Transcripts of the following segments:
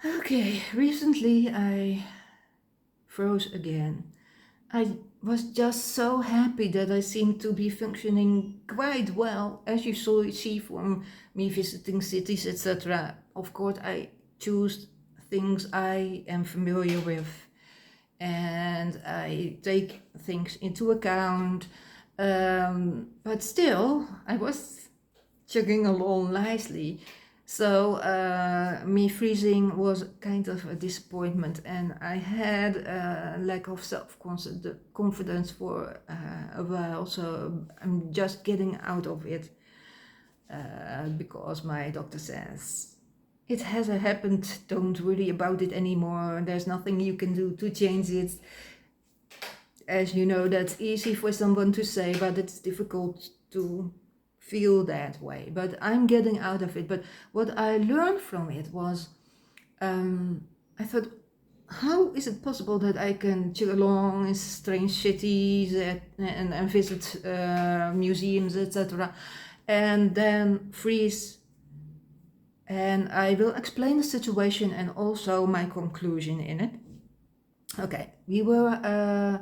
Okay, recently I froze again. I was just so happy that I seemed to be functioning quite well, as you see from me visiting cities, etc. Of course, I choose things I am familiar with and I take things into account. But still, I was chugging along nicely. So me freezing was kind of a disappointment, and I had a lack of self-confidence for a while. So I'm just getting out of it because my doctor says it hasn't happened. Don't worry about it anymore. There's nothing you can do to change it. As you know, that's easy for someone to say, but it's difficult to feel that way. But I'm getting out of it. But what I learned from it was I thought, how is it possible that I can chill along in strange cities and visit museums, etc., and then freeze? And I will explain the situation and also my conclusion in it. Okay, we were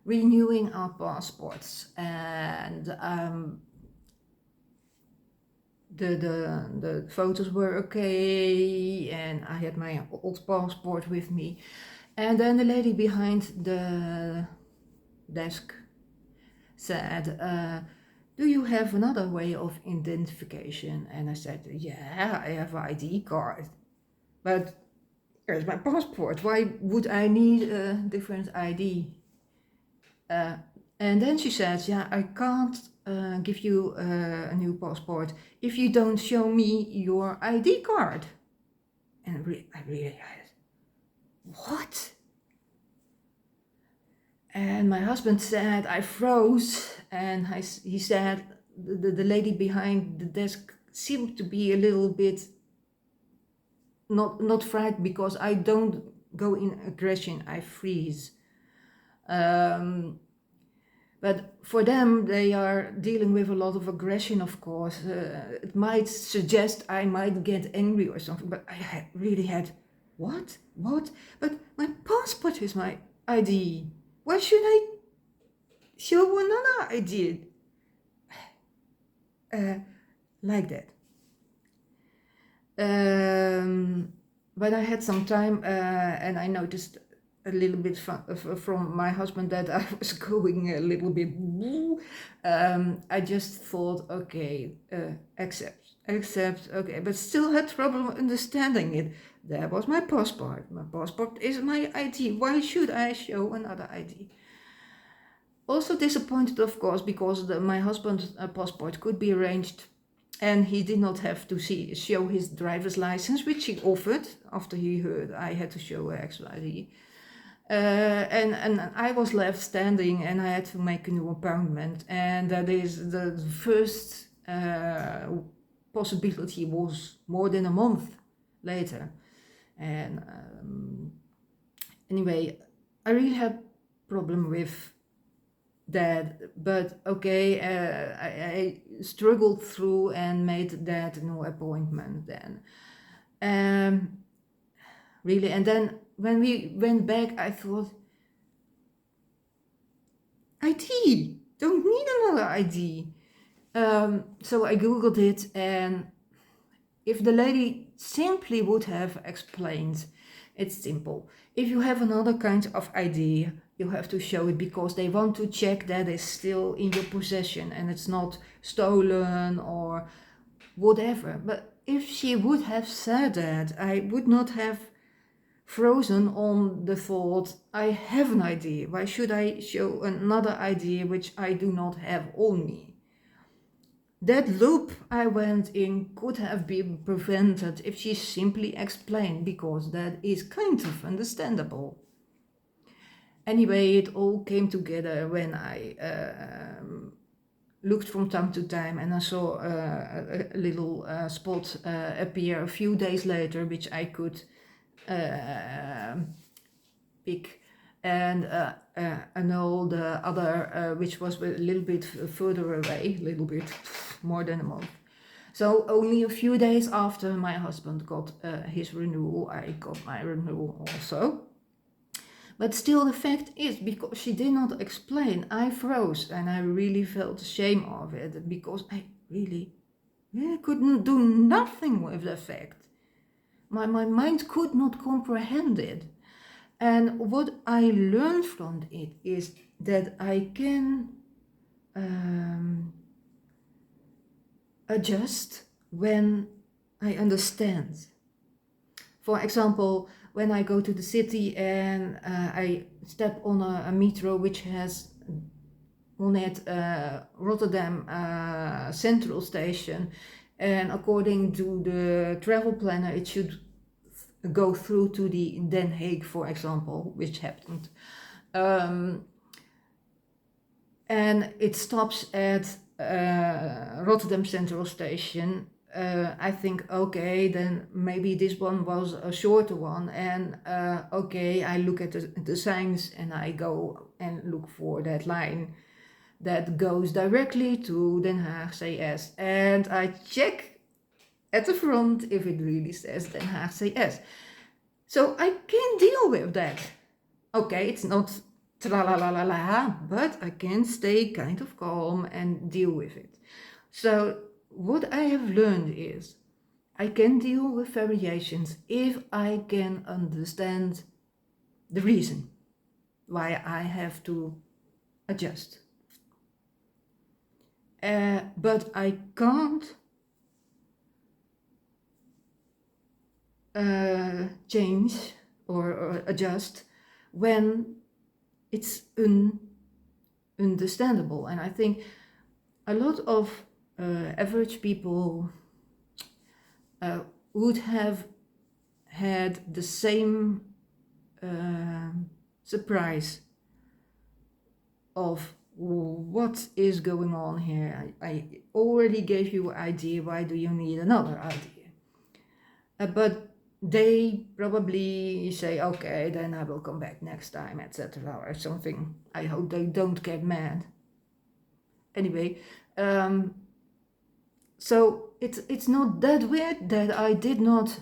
renewing our passports, and the photos were okay, and I had my old passport with me. And then the lady behind the desk said, do you have another way of identification? And I said, yeah, I have an ID card, but here's my passport. Why would I need a different ID? Uh, and then she says, yeah, I can't give you a new passport if you don't show me your ID card. And I realized, what? And my husband said, I froze. And he said, the lady behind the desk seemed to be a little bit not frightened because I don't go in aggression, I freeze. But for them, they are dealing with a lot of aggression, of course. It might suggest I might get angry or something, but I really had, what? What? But my passport is my ID. Why should I show another ID? Uh, like that. But I had some time and I noticed a little bit from my husband that I was going a little bit. I just thought, okay, accept, okay, but still had trouble understanding it. That was my passport. My passport is my ID. Why should I show another ID? Also disappointed, of course, because my husband's passport could be arranged and he did not have to show his driver's license, which he offered after he heard I had to show an extra ID. And I was left standing and I had to make a new appointment. And that is the first possibility was more than a month later. And anyway, I really had problem with that, but okay, I struggled through and made that new appointment then. Really, and then when we went back, I thought, ID, don't need another ID. So I googled it, and if the lady simply would have explained, it's simple. If you have another kind of ID, you have to show it because they want to check that it's still in your possession and it's not stolen or whatever. But if she would have said that, I would not have frozen on the thought, I have an ID. Why should I show another ID which I do not have on me? That loop I went in could have been prevented if she simply explained, because that is kind of understandable. Anyway, it all came together when I looked from time to time and I saw a little spot appear a few days later, which I could pick, and annul the other, which was a little bit further away, a little bit more than a month. So only a few days after my husband got his renewal, I got my renewal also. But still, the fact is, because she did not explain, I froze and I really felt shame of it because I really couldn't do nothing with the fact. My mind could not comprehend it. And what I learned from it is that I can adjust when I understand. For example, when I go to the city and I step on a metro which has on it Rotterdam Central Station, and according to the travel planner, it should go through to the Den Haag, for example, which happened. And it stops at Rotterdam Central Station. I think, okay, then maybe this one was a shorter one, and okay, I look at the signs and I go and look for that line that goes directly to Den Haag CS, and I check at the front if it really says Den Haag CS. So I can deal with that. Okay, it's not tra-la-la-la-la, but I can stay kind of calm and deal with it. So what I have learned is I can deal with variations if I can understand the reason why I have to adjust. But I can't change or adjust when it's understandable. And I think a lot of average people would have had the same surprise of what is going on here. I already gave you an idea, why do you need another idea? But they probably say, okay, then I will come back next time, etc. or something. I hope they don't get mad. Anyway, so it's not that weird that I did not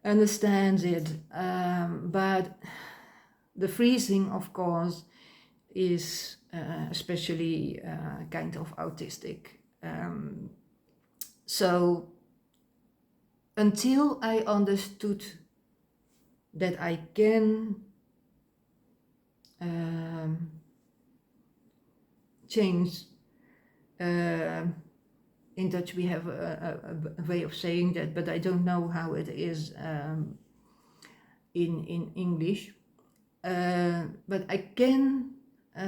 understand it, but the freezing, of course, is especially kind of autistic. So until I understood that I can change, in Dutch we have a way of saying that, but I don't know how it is in English. But I can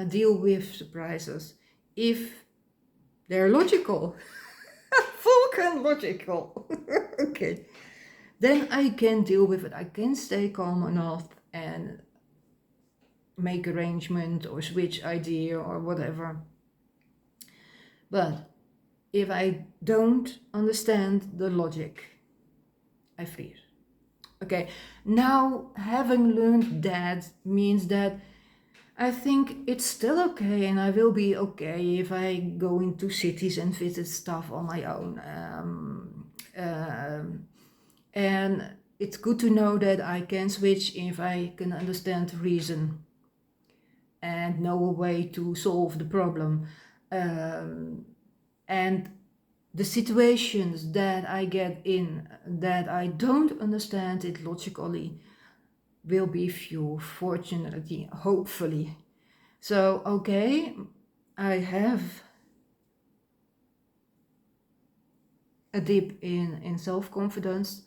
deal with surprises if they're logical. Vulcan logical. Okay. Then I can deal with it. I can stay calm enough and make arrangement or switch idea or whatever. But if I don't understand the logic, I freeze. Okay, now having learned that means that I think it's still okay and I will be okay if I go into cities and visit stuff on my own. And it's good to know that I can switch if I can understand the reason and know a way to solve the problem. And the situations that I get in that I don't understand it logically will be few, fortunately, hopefully. So, okay, I have a dip in self-confidence,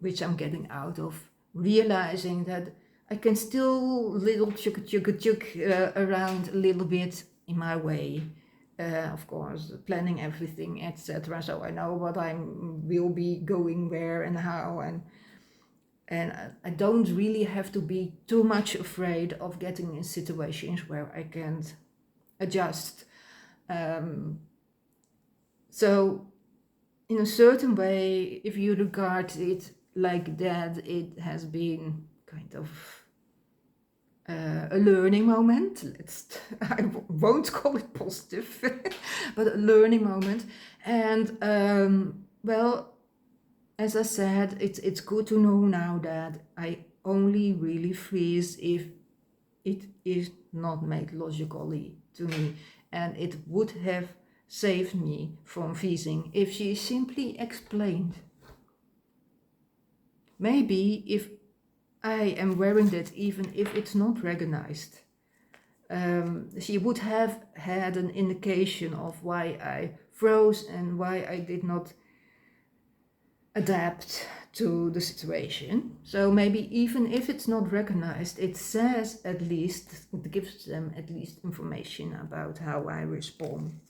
which I'm getting out of, realizing that I can still little chuk around a little bit in my way. Of course, planning everything, etc. So I know what I will be going where and how, and I don't really have to be too much afraid of getting in situations where I can't adjust. So in a certain way, if you regard it like that, it has been kind of a learning moment. Won't call it positive, but a learning moment. And well, as I said, it's good to know now that I only really freeze if it is not made logically to me, and it would have saved me from freezing if she simply explained. Maybe if I am wearing that, even if it's not recognized, she would have had an indication of why I froze and why I did not adapt to the situation. So maybe even if it's not recognized, it says at least, it gives them at least information about how I respond.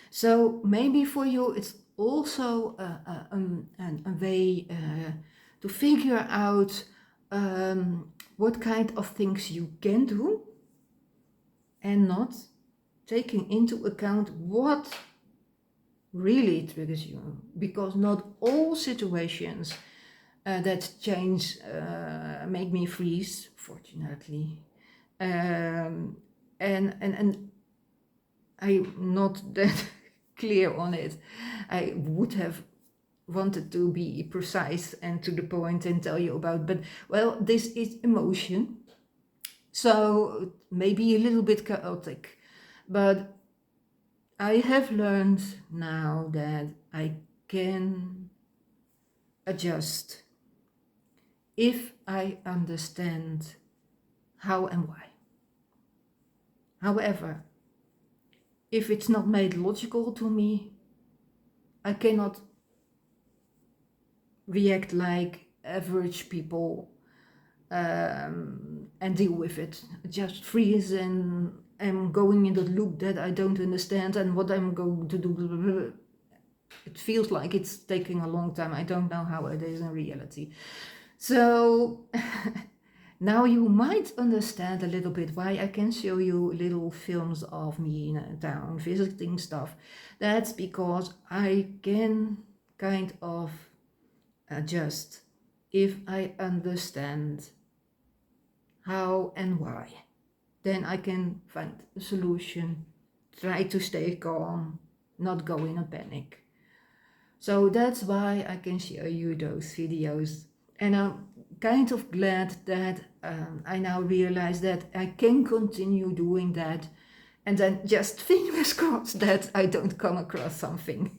So maybe for you it's also a way to figure out what kind of things you can do and not, taking into account what really triggers you, because not all situations that change make me freeze, fortunately. And I'm not that clear on it. I would have wanted to be precise and to the point and tell you about, but well, this is emotion, so maybe a little bit chaotic, but I have learned now that I can adjust if I understand how and why. However, if it's not made logical to me, I cannot react like average people and deal with it. Just freeze and I'm going in the loop that I don't understand and what I'm going to do. It feels like it's taking a long time. I don't know how it is in reality. So now you might understand a little bit why I can show you little films of me in a town visiting stuff. That's because I can kind of adjust if I understand how and why. Then I can find a solution, try to stay calm, not go in a panic. So that's why I can show you those videos. And I'm kind of glad that I now realize that I can continue doing that, and then just fingers crossed that I don't come across something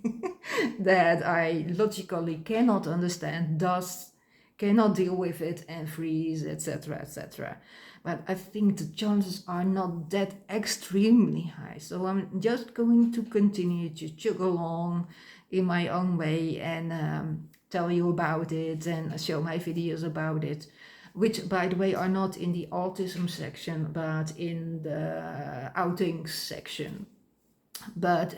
that I logically cannot understand, thus cannot deal with it and freeze, etc., etc. But I think the chances are not that extremely high. So I'm just going to continue to chug along in my own way and tell you about it and show my videos about it, which by the way are not in the autism section but in the outings section. But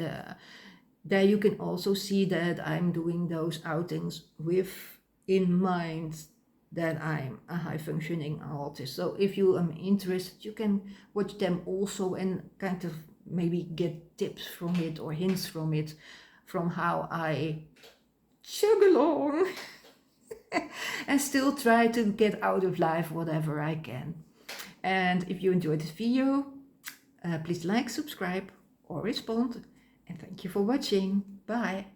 there you can also see that I'm doing those outings with in mind that I'm a high functioning autist. So if you are interested, you can watch them also and kind of maybe get tips from it or hints from it, from how I chug along and still try to get out of life whatever I can. And if you enjoyed this video, please like, subscribe or respond. And thank you for watching. Bye.